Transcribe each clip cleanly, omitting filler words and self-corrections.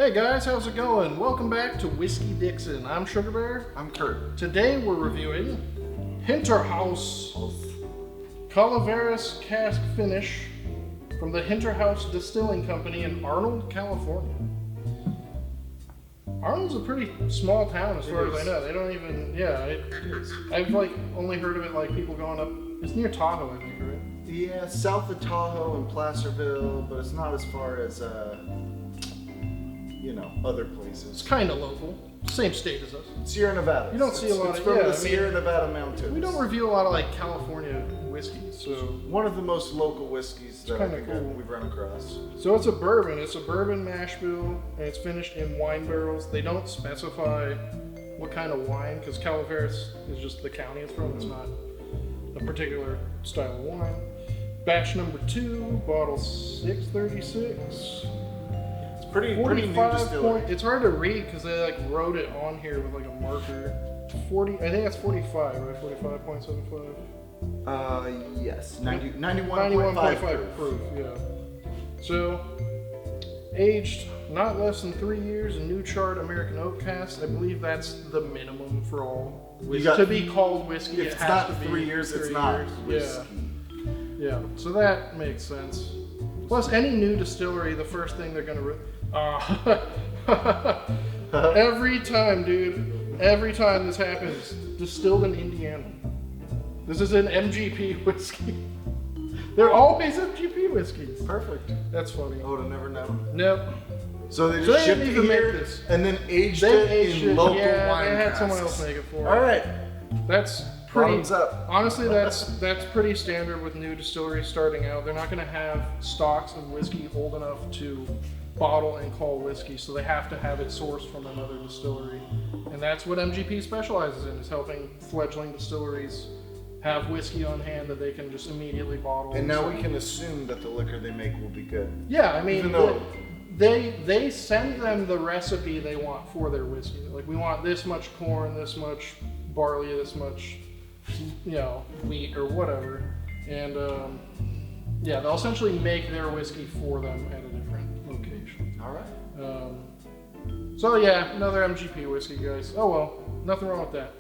Hey guys, how's it going? Welcome back to Whiskey Dixon. I'm Sugarbear. I'm Curt. Today we're reviewing Hinterhaus Calaveras Cask Finish from the Hinterhouse Distilling Company in Arnold, California. Arnold's a pretty small town as far as I know. They don't even, I've only heard of it like people going up, it's near Tahoe I think, right? Yeah, south of Tahoe and Placerville, but it's not as far as, other places. It's kind of local. Same state as us. Sierra Nevada. You don't see a lot it's of, from the Sierra Nevada mountains. We don't review a lot of California whiskeys, so. One of the most local whiskeys that I think we've run across. So it's a bourbon. It's a bourbon mash bill, and it's finished in wine barrels. They don't specify what kind of wine, because Calaveras is just the county it's from. It's not a particular style of wine. Batch number 2, bottle 636. Pretty new distillery. It's hard to read because they wrote it on here with a marker. 40. I think that's 45, right? 45.75. Yes. 91.5 proof. Yeah. So aged not less than 3 years in new charred American oak casks. I believe that's the minimum for all whiskey. To be called whiskey, if it's not 3 years, it's not whiskey. Yeah. So that makes sense. Plus, any new distillery, the first thing they're gonna every time this happens, distilled in Indiana. This is an MGP whiskey. They're always MGP whiskeys. Perfect. That's funny. I would have never known. Nope. So they just shipped it here and then aged it in local wine they had casks. someone else make it for All them. right. That's pretty. Bottoms up. Honestly, that's pretty standard with new distilleries starting out. They're not going to have stocks of whiskey old enough to bottle and call whiskey, so they have to have it sourced from another distillery, and that's what MGP specializes in, is helping fledgling distilleries have whiskey on hand that they can just immediately bottle. And now we can assume that the liquor they make will be good. Yeah, I mean, even though they send them the recipe they want for their whiskey. We want this much corn, this much barley, this much wheat or whatever, and they'll essentially make their whiskey for them at a different location. All right. So yeah, another MGP whiskey, guys. Oh well, nothing wrong with that.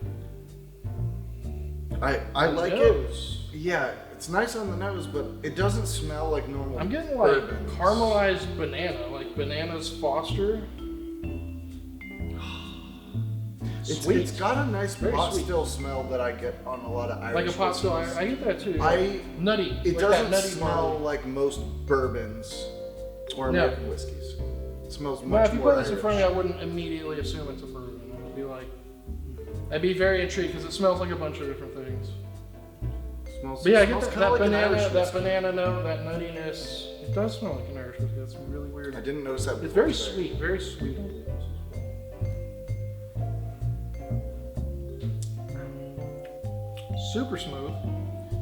I like it. Yeah, it's nice on the nose, but it doesn't smell like normal. I'm getting bourbons. caramelized banana, like Bananas Foster. It's got a nice pot still smell that I get on a lot of Irish Like a pot still, I get that too. Nutty. It doesn't smell barley. like most bourbons or American whiskeys. It smells much more if you put this in Irish. front of me, I wouldn't immediately assume it's a bourbon. I'd be very intrigued because it smells like a bunch of different things. But yeah, I get that banana note, that nuttiness. It does smell like an Irish whiskey. That's really weird. I didn't notice that before. It's very sweet, very sweet. Super smooth,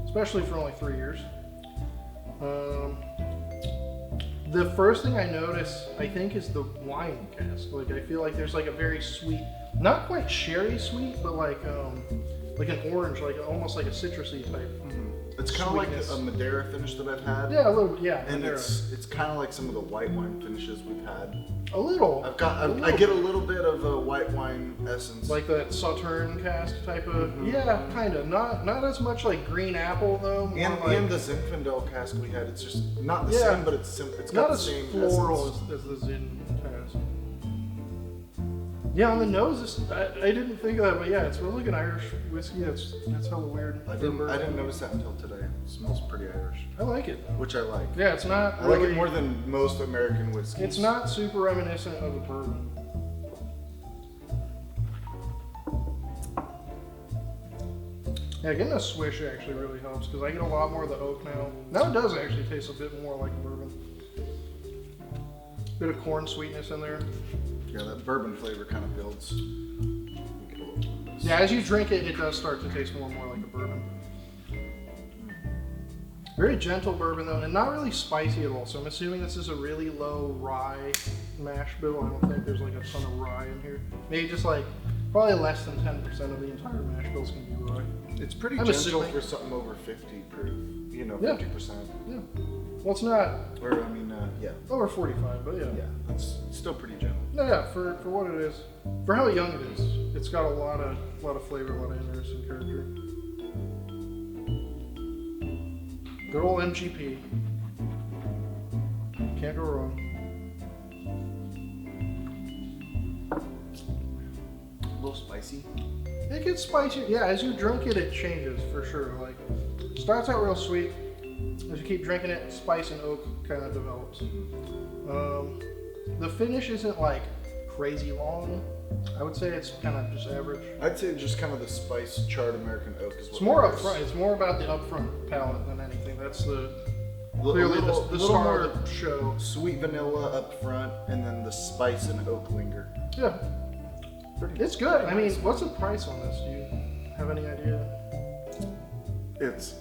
especially for only 3 years. The first thing I notice, I think, is the wine cask. I feel like there's a very sweet, not quite sherry sweet, but like an orange, almost like a citrusy type. It's kind of like a Madeira finish that I've had. Yeah, a little. Yeah, and Madeira. it's kind of like some of the white wine finishes we've had. A little. I get a little bit of a white wine essence. Like that Sauterne cask type of. Yeah, kind of. Not as much like green apple though. And the Zinfandel cask we had, it's just not the same, but it's got the same essence. Not as floral as the Zin cask. Yeah, on the nose, I didn't think of that, but yeah, it smells like an Irish whiskey. That's hella weird. I didn't notice that until today. It smells pretty Irish. I like it. Which I like. Yeah, it's not. I like it more than most American whiskeys. It's not super reminiscent of a bourbon. Yeah, getting a swish actually really helps because I get a lot more of the oak now. Now it does actually taste a bit more like a bourbon. Bit of corn sweetness in there. Yeah, that bourbon flavor kind of builds. Yeah, as you drink it, it does start to taste more and more like a bourbon. Very gentle bourbon though, and not really spicy at all. So I'm assuming this is a really low rye mash bill. I don't think there's a ton of rye in here. Maybe just probably less than 10% of the entire mash bills can be rye. It's pretty gentle for something over 50 proof. you know, Yeah. 50%. Yeah. Well, it's not Or, I mean, yeah. over 45, but yeah. Yeah, it's still pretty gentle. No, yeah, for what it is, for how young it is, it's got a lot of flavor, a lot of interesting character. Good old MGP. Can't go wrong. A little spicy. It gets spicy. Yeah, as you drink it, it changes for sure. Like, starts out real sweet. As you keep drinking it, spice and oak kind of develops. The finish isn't like crazy long. I would say it's kind of just average. I'd say just kind of the spice charred American oak is what It's more it is. upfront. It's more about the upfront palate than anything. That's the Clearly the little star more of the show. sweet vanilla up front, and then the spice and oak linger. Yeah, it's good. I mean, what's the price on this? Do you have any idea? It's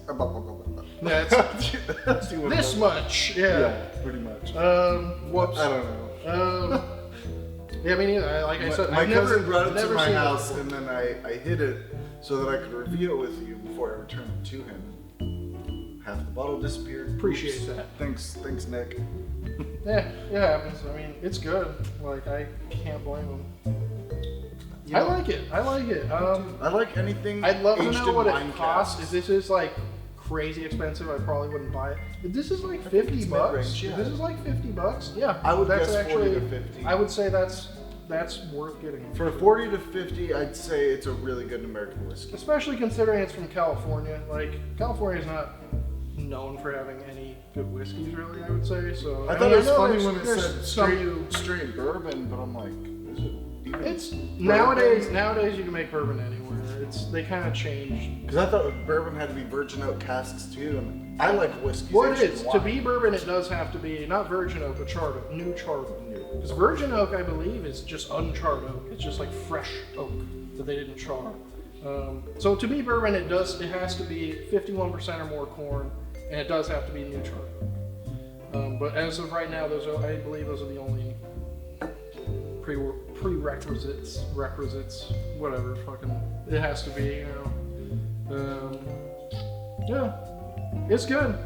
Yeah, it's this much. Yeah. pretty much. Whoops. I don't know. Yeah, I mean, like I said, My I've cousin never, brought it to never my seen it house, before. and then I hid it so that I could review it with you before I returned it to him. Half the bottle disappeared. Appreciate Oops. that. Thanks, Nick. Yeah, it happens. I mean, it's good. Like, I can't blame them. You I know, like it. I like it. I like anything. I'd love to aged know in what wine it costs. casks. If this is like crazy expensive, I probably wouldn't buy it. If this is like 50 it's bucks, mid-range, yeah. if this is like 50 bucks, yeah. I would that's guess 40 actually, to 50. I would say that's worth getting. For 40 to 50, I'd say it's a really good American whiskey. Especially considering it's from California. Like, California is not known for having any good whiskeys, really, I would say. So I thought it was know funny there's- when it there's said some straight bourbon, but I'm like, is it even? It's bourbon? nowadays you can make bourbon anywhere. They kind of changed. Because I thought bourbon had to be virgin oak casks too, and I like whiskeys. What it aged is in to wine. be bourbon, it does have to be not virgin oak, but charred oak, new charred oak. Because virgin oak, I believe, is just uncharred oak. It's just like fresh oak that they didn't char. So to be bourbon, it has to be 51% or more corn, and it does have to be new charred. But as of right now, I believe those are the only prerequisites, whatever. Fucking, it has to be, you know. Yeah, it's good.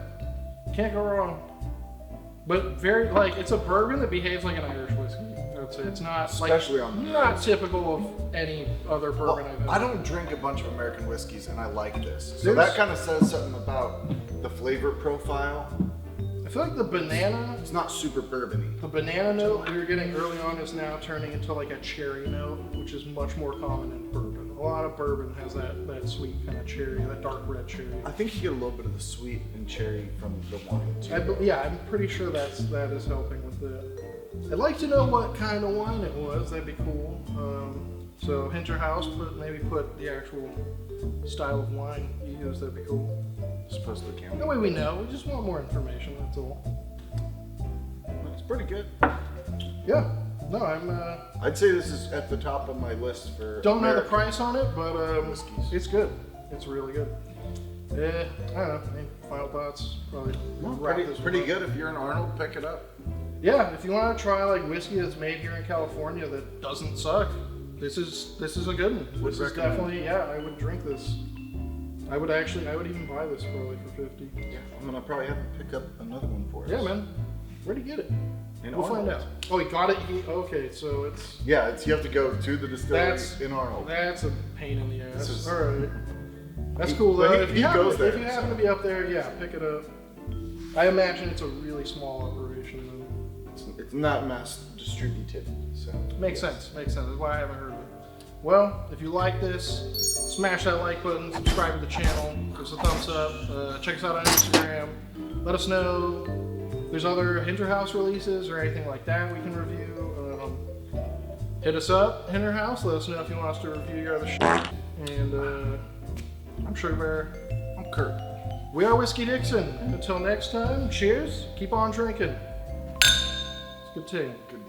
Can't go wrong. But it's a bourbon that behaves like an Irish whiskey. I would say it's not Especially on the not typical of any other bourbon I've I ever. don't drink a bunch of American whiskeys, and I like this. So There's- that kind of says something about the flavor profile. I feel like the banana It's not super bourbony. note we were getting early on is now turning into like a cherry note, which is much more common in bourbon. A lot of bourbon has that sweet kind of cherry, that dark red cherry. I think you get a little bit of the sweet and cherry from the wine too. I'm pretty sure that is helping with it. I'd like to know what kind of wine it was. That'd be cool. So Hinterhouse, maybe put the actual style of wine you use. That'd be cool. Supposed to count. That way we know. We just want more information. That's all. It's pretty good. Yeah. No, I'm. I'd say this is at the top of my list for. Don't know the American price on it, but whiskeys. it's good. It's really good. I don't know. Any final thoughts? Probably. wrap this Pretty one up. good. If you're in Arnold, pick it up. Yeah, if you want to try like whiskey that's made here in California that doesn't suck, this is a good one. Would This is recommend. definitely, I would drink this. I would even buy this probably for 50. Yeah, I'm gonna probably have to pick up another one for us. Yeah, man. Where'd he get it? In We'll find Arnold. out. Oh, he got it. Okay, so it's Yeah, you have to go to the distillery That's- in Arnold. that's a pain in the ass. This is- All right, that's He- cool but though. he- If he you happen, goes there, if you happen so. to be up there, yeah, pick it up. I imagine it's a really small operation. It's not mass distributed, so. Makes sense. Makes sense. That's why I haven't heard of it. Well, if you like this, smash that like button, subscribe to the channel, give us a thumbs up, check us out on Instagram. Let us know if there's other Hinterhouse releases or anything like that we can review. Hit us up, Hinterhouse. Let us know if you want us to review your other shit. And I'm Sugarbear. I'm Curt. We are Whiskey Dixon. Until next time, cheers. Keep on drinking. It's a good thing. Good